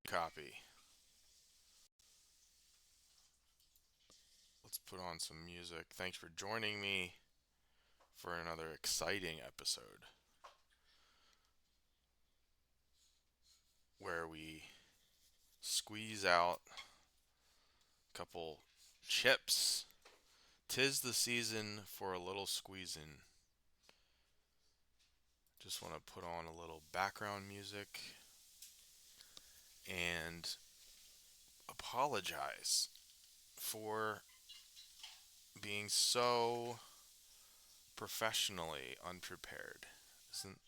copy. Let's put on some music. Thanks for joining me for another exciting episode where we squeeze out a couple chips. 'Tis the season for a little squeezing. Just want to put on a little background music and apologize for being so professionally unprepared. Isn't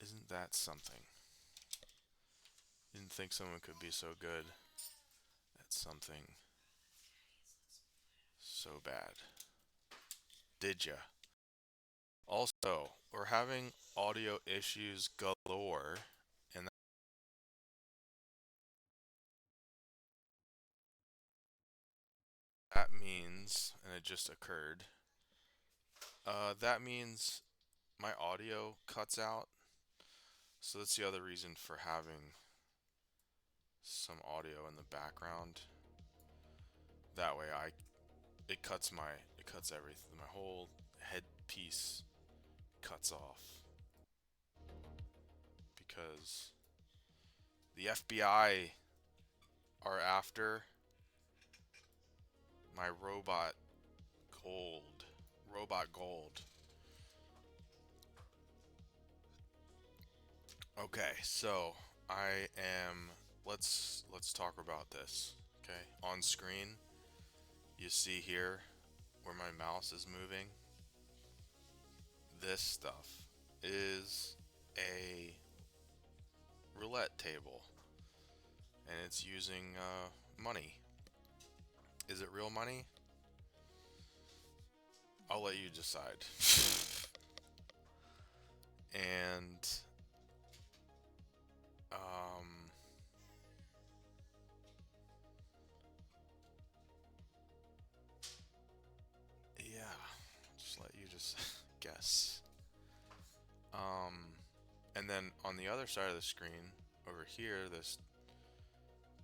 isn't that something? Didn't think someone could be so good at something so bad. Did ya? Also, we're having audio issues galore, and that means, and it just occurred, that means my audio cuts out. So that's the other reason for having some audio in the background. That way it cuts everything. My whole headpiece cuts off because the FBI are after my gold. Robot gold. Okay, so I am let's talk about this. Okay? On screen, you see here where my mouse is moving. This stuff is a roulette table and it's using money. Is it real money? I'll let you decide. And um yeah, just let you just guess. Um and then on the other side of the screen over here, this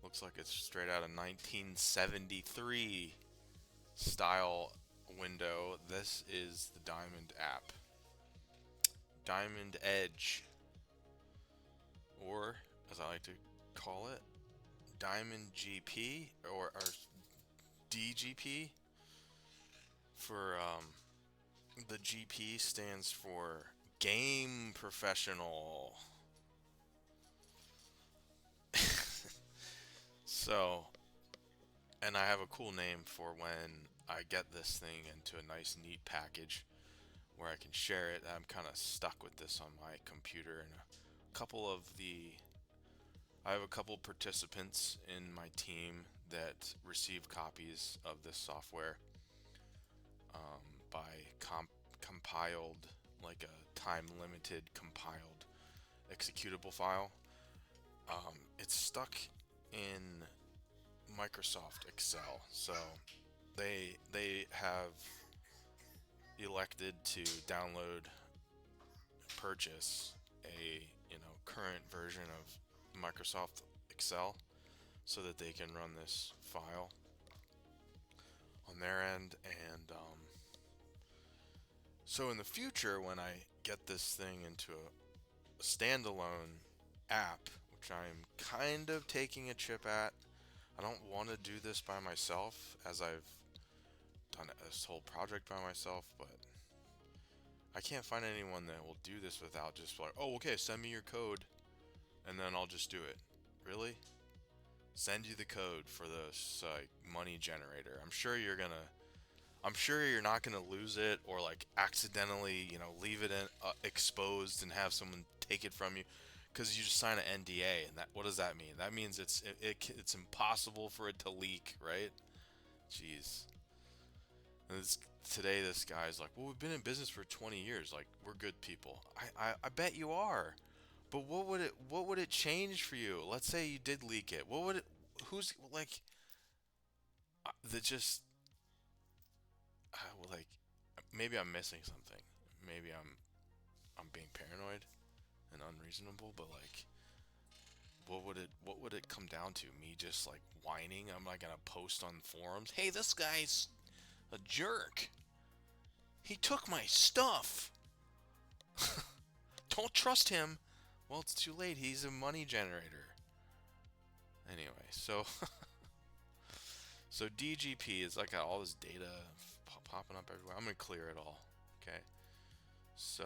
looks like it's straight out of 1973 style window. This is the Diamond app. Diamond Edge, or as I like to call it, Diamond GP or DGP. For the GP stands for Game Professional. So, and I have a cool name for when I get this thing into a nice, neat package where I can share it. I'm kind of stuck with this on my computer, and a couple of the I have a couple participants in my team that receive copies of this software by compiled, like a time limited compiled executable file. It's stuck in Microsoft Excel, so they have elected to download, purchase a current version of Microsoft Excel so that they can run this file on their end. And so in the future, when I get this thing into a standalone app, which I'm kind of taking a chip at, I don't want to do this by myself, as I've done this whole project by myself, but I can't find anyone that will do this without just like, oh, okay, send me your code, and then I'll just do it. Really? Send you the code for this money generator. I'm sure you're not gonna lose it or like accidentally, leave it in, exposed and have someone take it from you, because you just sign an NDA, and that what does that mean? That means it's impossible for it to leak, right? Jeez. And today this guy's like, well, we've been in business for 20 years. Like, we're good people. I bet you are. But what would it change for you? Let's say you did leak it. What would it? Who's like? That just well, like maybe I'm missing something. Maybe I'm being paranoid and unreasonable. But like, what would it come down to? Me just like whining? I'm not gonna post on forums, hey, this guy's a jerk. He took my stuff. Don't trust him. Well, it's too late. He's a money generator. Anyway, so DGP is like all this data popping up everywhere. I'm gonna clear it all. Okay. So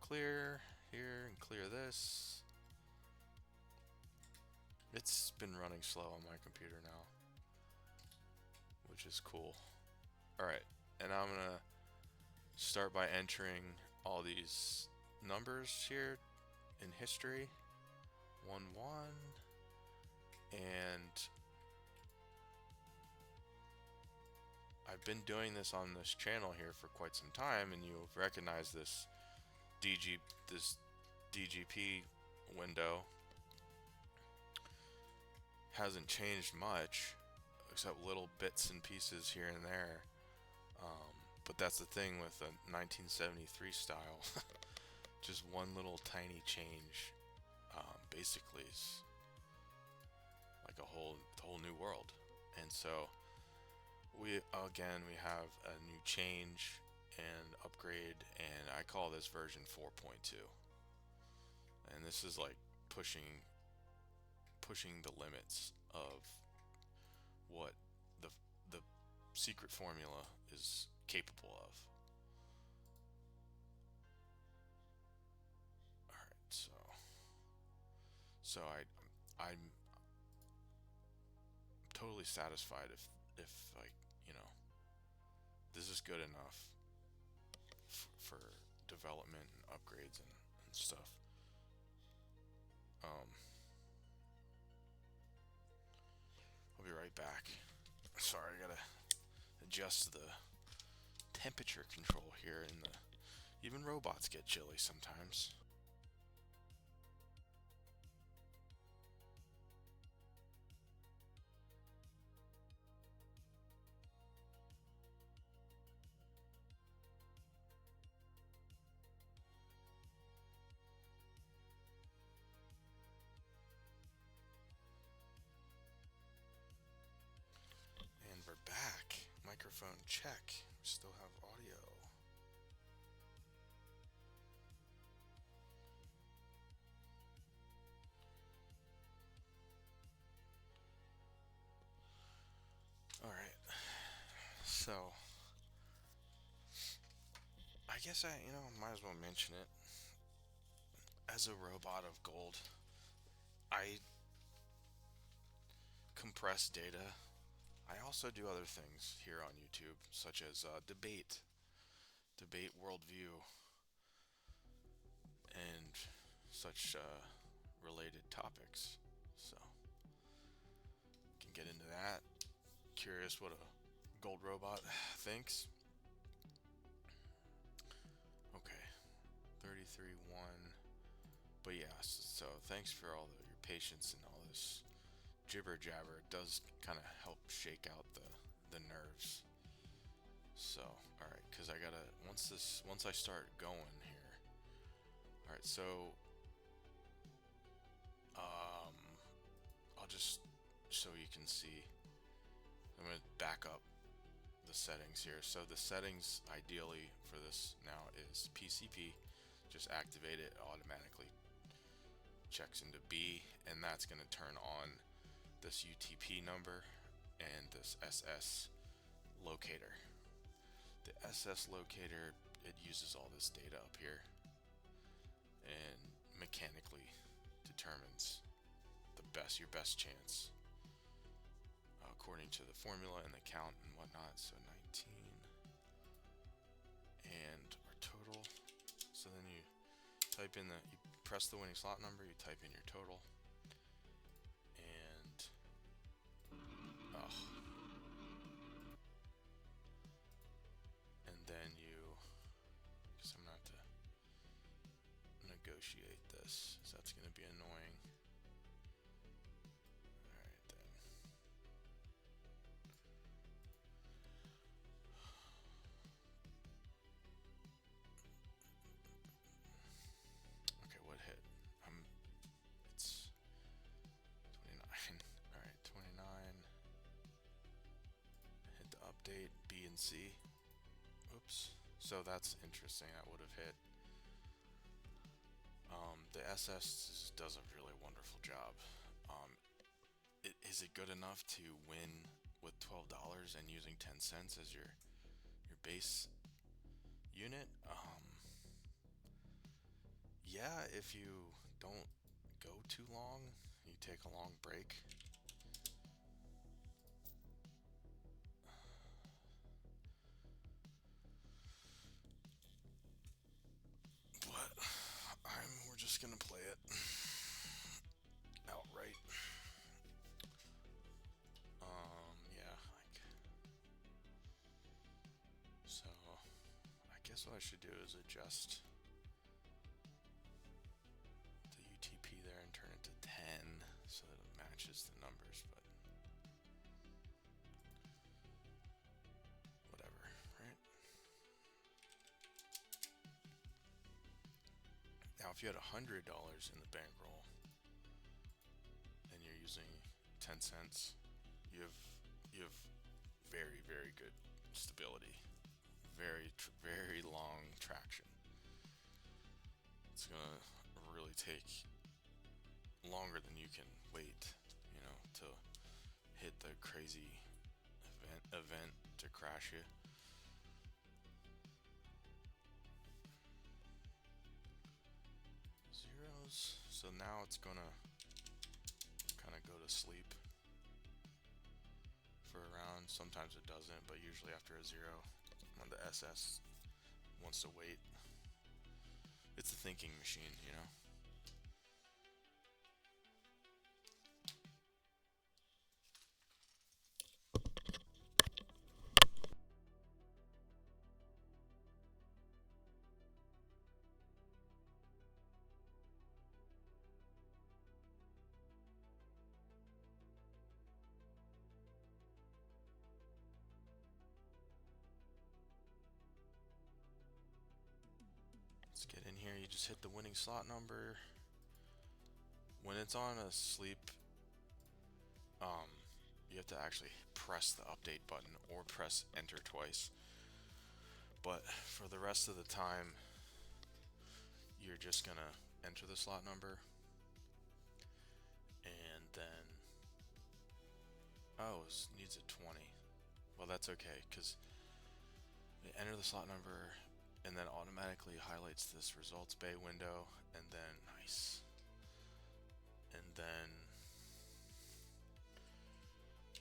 clear here and clear this. It's been running slow on my computer now, which is cool. Alright, and I'm gonna start by entering all these numbers here in history. 1 1, and I've been doing this on this channel here for quite some time, and you'll recognize this DGP window. Hasn't changed much, except little bits and pieces here and there. But that's the thing with a 1973 style. Just one little tiny change, basically is like a whole new world. And so we have a new change and upgrade, and I call this version 4.2. And this is like pushing the limits of what the secret formula is capable of. All right, so I'm totally satisfied if like, you know, this is good enough for development and upgrades and stuff. I'll be right back. Sorry, I gotta adjust the temperature control here, and even robots get chilly sometimes. And we're back. Microphone check. We still have audio. Alright. So I guess I might as well mention it. As a robot of gold, I compress data. I also do other things here on YouTube, such as debate worldview, and such related topics. So, can get into that. Curious what a gold robot thinks. Okay, 33-1. But yeah, so thanks for all your patience and all this jibber jabber. It does kind of help shake out the nerves. So, alright, because I gotta, once I start going here. Alright, so I'll just, so you can see, I'm gonna back up the settings here. So the settings ideally for this now is PCP. Just activate it, automatically checks into B, and that's going to turn on this UTP number and this SS locator. The SS locator, it uses all this data up here and mechanically determines your best chance according to the formula and the count and whatnot. So 19 and our total. So then you type in you press the winning slot number, you type in your total, and and then because I'm gonna have to negotiate this, so that's gonna be annoying. Alright then. Okay, what hit? update B and C. Oops. So that's interesting. That would have hit. The SS does a really wonderful job. Is it good enough to win with $12 and using 10 cents as your base unit? Yeah, if you don't go too long, you take a long break. But we're just gonna play it outright. Yeah, like so. I guess what I should do is adjust the UTP there and turn it to 10 so that it matches the numbers. But whatever, right? Now, if you had $100 in the bankroll and you're using 10 cents, you have very, very good stability, very long traction. It's gonna really take longer than you can wait, to hit the crazy event to crash you. Zeros. So now it's gonna kind of go to sleep for a round. Sometimes it doesn't, but usually after a zero, when the SS wants to wait. It's a thinking machine, Let's get in here. You just hit the winning slot number. When it's on a sleep, you have to actually press the update button or press enter twice. But for the rest of the time, you're just gonna enter the slot number, and then it needs a 20. Well, that's okay, because enter the slot number and then automatically highlights this results bay window, and then nice, and then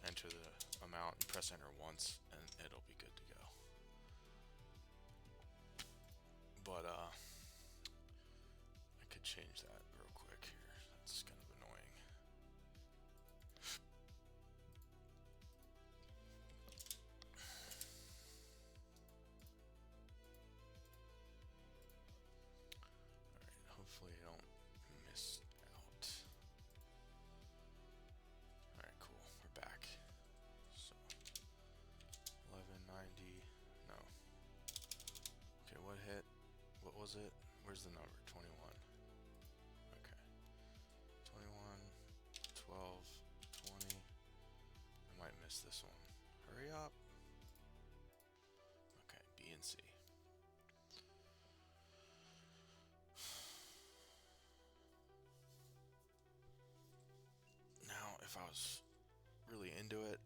enter the amount and press enter once and it'll be good to go. But I could change that real quick here. That's kind of annoying. Alright, hopefully I don't miss out. Alright, cool. We're back. So 1190. No. Okay, what hit? What was it? Where's the number? 21. Okay. 21, 12, 20. I might miss this one. Hurry up. Okay, B and C. Now, if I was really into it,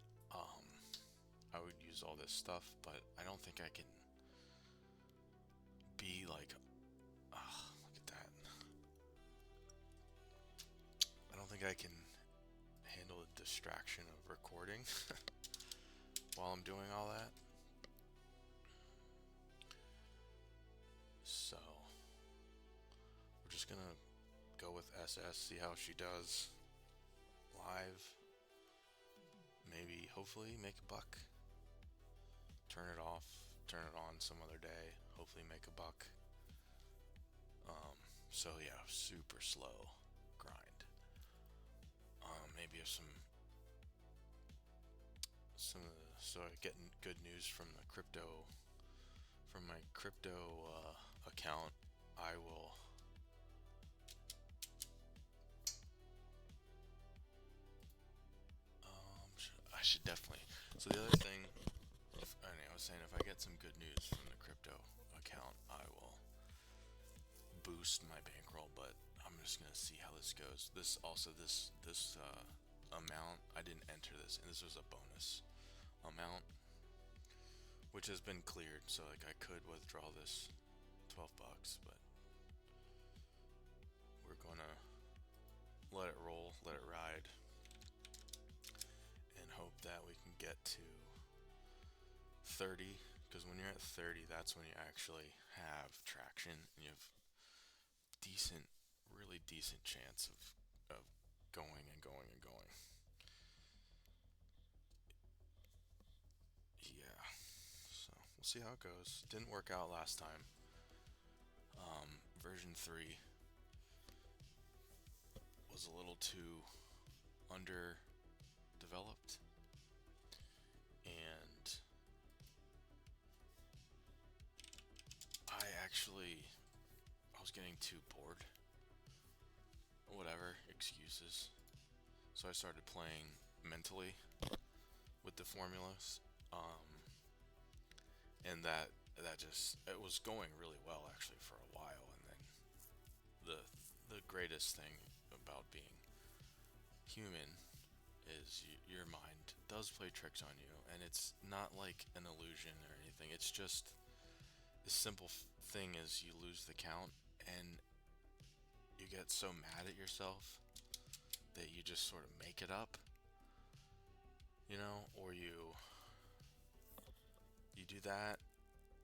I would use all this stuff, but I don't think I can be like, look at that. I don't think I can handle the distraction of recording while I'm doing all that. So we're just gonna go with SS, see how she does live. Maybe, hopefully, make a buck. Turn it off, turn it on some other day. Hopefully make a buck. So yeah, super slow grind. Maybe have some so getting good news from the crypto, from my crypto account. I will I should definitely. So the other thing, was saying, if I get some good news from the crypto account, I will boost my bankroll. But I'm just gonna see how this goes. This amount, I didn't enter this, and this was a bonus amount, which has been cleared. So like I could withdraw this 12 bucks, but we're gonna let it roll, let it ride, and hope that we can get to 30. Because when you're at 30, that's when you actually have traction and you have decent, really decent chance of going and going and going. Yeah, so we'll see how it goes. Didn't work out last time. Version 3 was a little too underdeveloped, and I was getting too bored. Whatever, excuses. So I started playing mentally with the formulas, and that just it was going really well actually for a while, and then the greatest thing about being human is your mind does play tricks on you, and it's not like an illusion or anything. It's just the simple thing is you lose the count, and you get so mad at yourself that you just sort of make it up, or you do that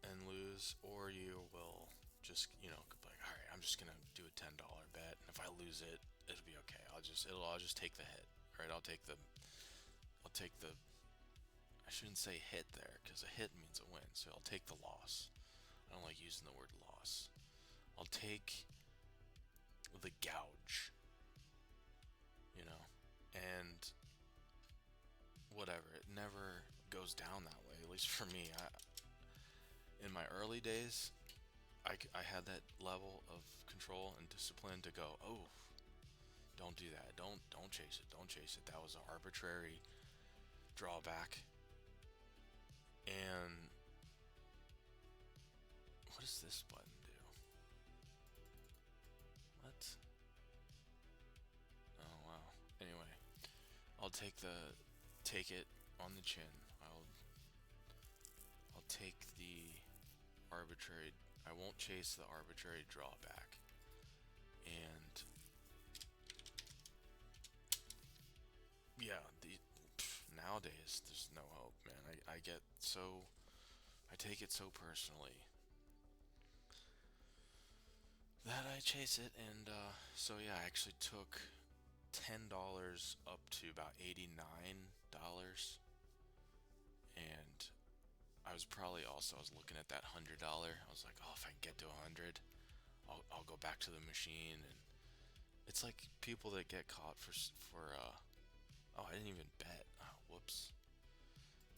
and lose, or you will just be like, all right, I'm just gonna do a $10 bet, and if I lose it, it'll be okay. I'll just take the hit. Right? I'll take the I shouldn't say hit there because a hit means a win. So I'll take the loss. I don't like using the word loss. I'll take the gouge, and whatever. It never goes down that way. At least for me, in my early days, I had that level of control and discipline to go, oh, don't do that. Don't chase it. Don't chase it. That was an arbitrary drawback. And what does this button do? What? Oh wow. Anyway, I'll take it on the chin. I'll take the arbitrary. I won't chase the arbitrary drawback. And yeah, nowadays there's no hope, man. I take it so personally that I chase it, and so yeah, I actually took $10 up to about $89, and I was looking at that $100. I was like, oh, if I can get to 100, I'll go back to the machine. And it's like people that get caught oh, I didn't even bet. Oh, whoops.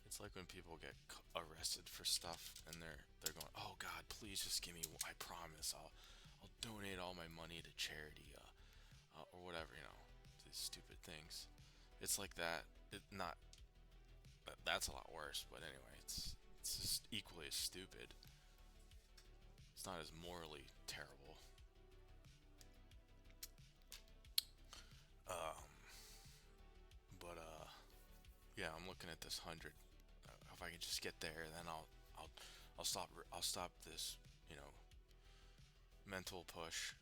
It's like when people get arrested for stuff, and they're going, oh God, please just give me. I promise, I'll donate all my money to charity, or whatever, these stupid things. It's like that. That's a lot worse. But anyway, it's just equally as stupid. It's not as morally terrible. But yeah, I'm looking at this 100. If I can just get there, then I'll stop. I'll stop this, mental push,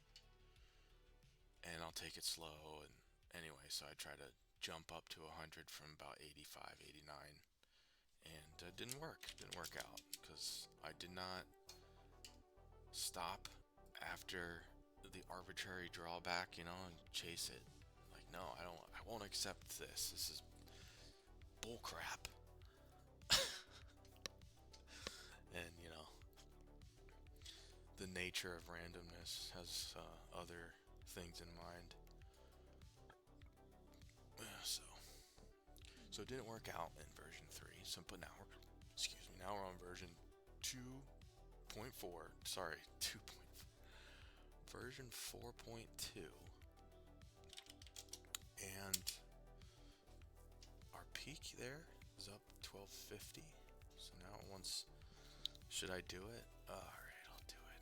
and I'll take it slow. And anyway, so I try to jump up to 100 from about 85, 89, and it didn't work. Didn't work out because I did not stop after the arbitrary drawback, and chase it. Like, no, I don't. I won't accept this. This is bullcrap. And the nature of randomness has other things in mind. So it didn't work out in version 3. But now we're on version 2.4. Sorry, 2.4. Version 4.2. And our peak there is up 1250. So now once, should I do it? Alright, I'll do it.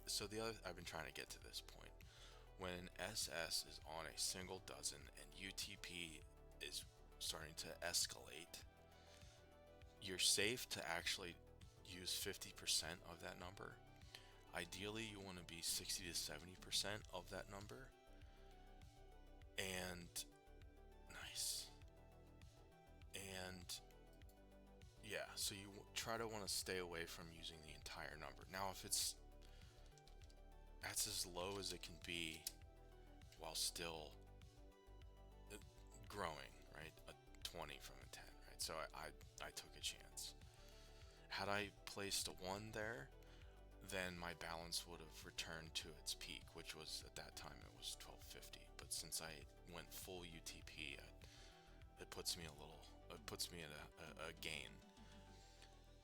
So I've been trying to get to this point. When SS is on a single dozen and UTP is starting to escalate, you're safe to actually use 50% of that number. Ideally, you want to be 60 to 70% of that number. And nice. And yeah, so you try to want to stay away from using the entire number. Now, if that's as low as it can be while still growing, right? A 20 from a 10, right? So I took a chance. Had I placed a 1 there, then my balance would have returned to its peak, which was at that time it was 1250. But since I went full UTP, it puts me at a gain.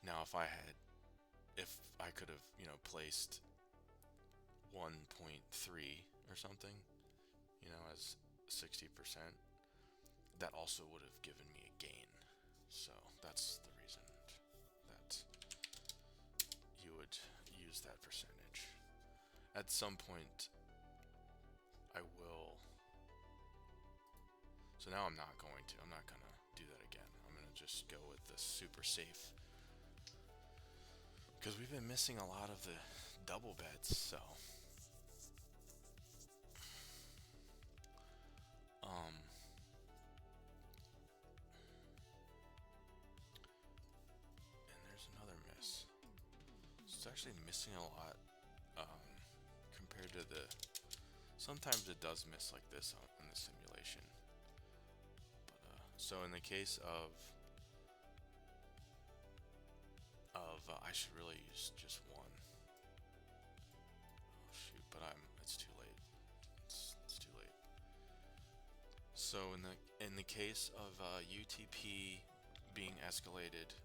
Now, if I could have, placed 1.3 or something, as 60%, that also would have given me a gain. So that's the reason that you would use that percentage. At some point, I will. So now I'm not going to do that again. I'm going to just go with the super safe. Because we've been missing a lot of the double bets, so. And there's another miss. So it's actually missing a lot compared to the. Sometimes it does miss like this in the simulation. But so in the case of I should really use just 1. Oh shoot, but it's too late. It's too late. So in the case of UTP being escalated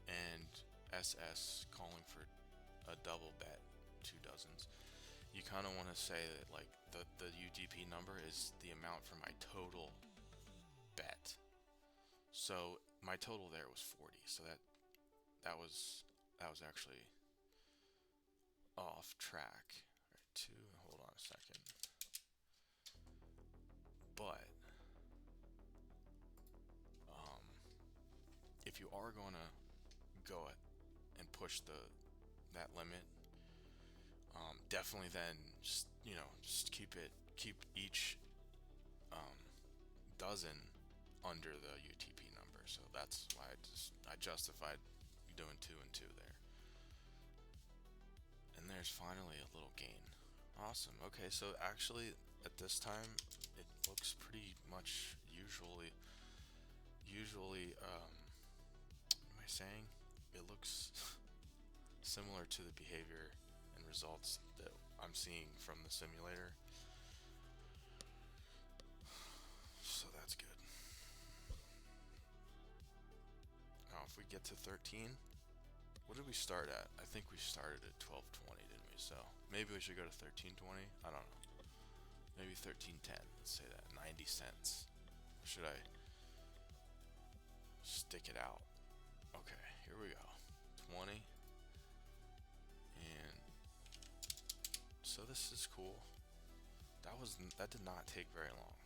and SS calling for a double bet, 2 dozens, you kind of want to say that like the UTP number is the amount for my total bet. So my total there was 40. So that was actually off track. All right, hold on a second. But if you are going to go and push that limit, definitely then just keep each dozen under the UTP number. So that's why I justified doing 2 and 2 there. And there's finally a little gain. Awesome. Okay, so actually at this time it looks pretty much usually what am I saying? It looks similar to the behavior and results that I'm seeing from the simulator. So that's good. Now if we get to 13, what did we start at? I think we started at 1220, didn't we? So maybe we should go to 1320. I don't know. Maybe 1310. Let's say that. 90 cents. Or should I stick it out? Okay, here we go. 20. And so this is cool. That did not take very long.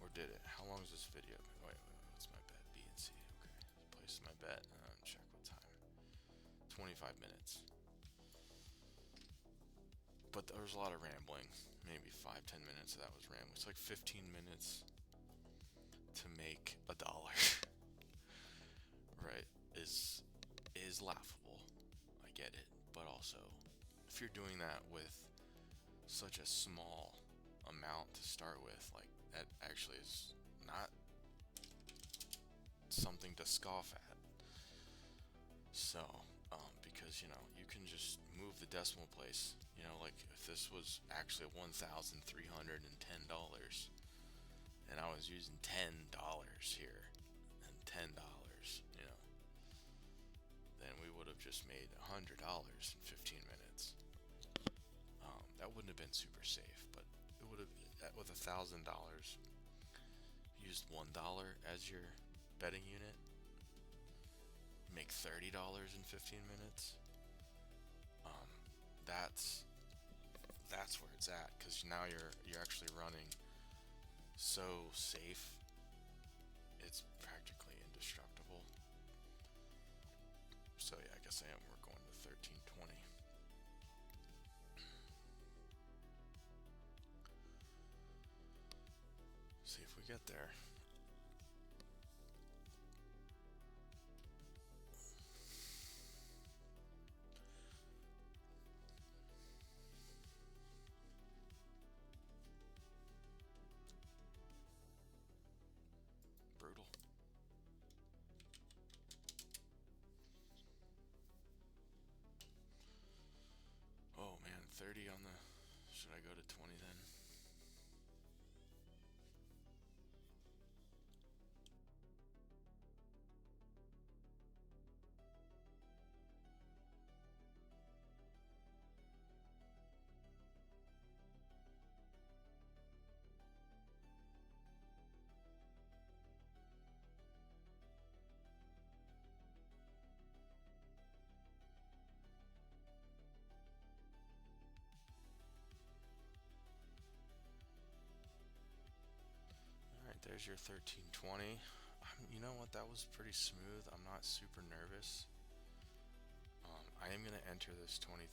Or did it? How long is this video? Wait, what's my bet? B and C. Okay, place my bet. Check what time. 25 minutes. But there was a lot of rambling. Maybe 5-10 minutes of that was rambling. It's like 15 minutes to make $1. Right? Is laughable. I get it. But also, if you're doing that with such a small amount to start with, like, that actually is not something to scoff at. So, because you can just move the decimal place. Like if this was actually $1,310, and I was using $10 here and $10, then we would have just made $100 in 15 minutes. That wouldn't have been super safe, but it would have, with $1,000, used $1 as your betting unit. make $30 in 15 minutes, um, that's where it's at, because now you're actually running so safe, it's practically indestructible. So yeah, I guess we're going to 1320. See if we get there. Brutal. Oh man, 30 on the... Should I go to 20 then? Alright, there's your 1320. You know what? That was pretty smooth. I'm not super nervous. I am going to enter this 23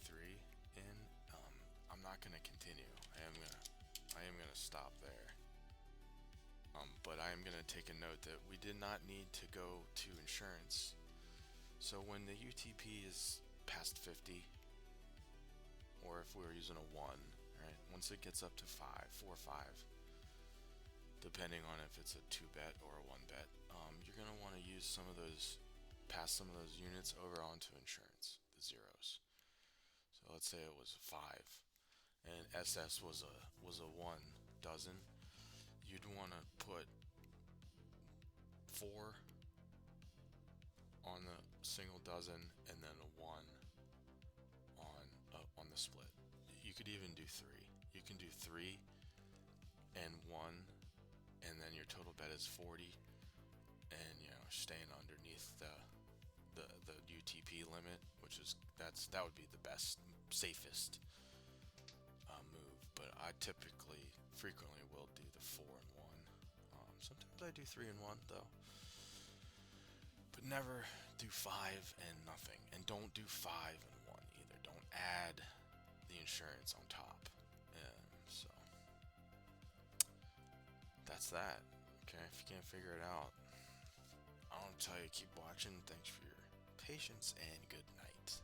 in. I'm not going to continue. I am gonna stop there. But I am going to take a note that we did not need to go to insurance. So when the UTP is past 50, or if we're using a 1, right? Once it gets up to 5, 4 or 5, depending on if it's a 2 bet or a 1 bet, you're going to want to use some of those, pass some of those units over onto insurance, the zeros. So let's say it was 5 and SS was a 1 dozen. You'd want to put 4 on the single dozen and then a 1 on the split. You could even do 3. You can do 3 and 1, and then your total bet is 40, and staying underneath the UTP limit, which is that would be the best, safest move. But I frequently will do the 4 and 1. Sometimes I do 3 and 1 though, but never do 5 and nothing, and don't do 5 and 1 either. Don't add the insurance on top. So that's that. Okay, if you can't figure it out, I want to tell you, keep watching. Thanks for your patience and good night.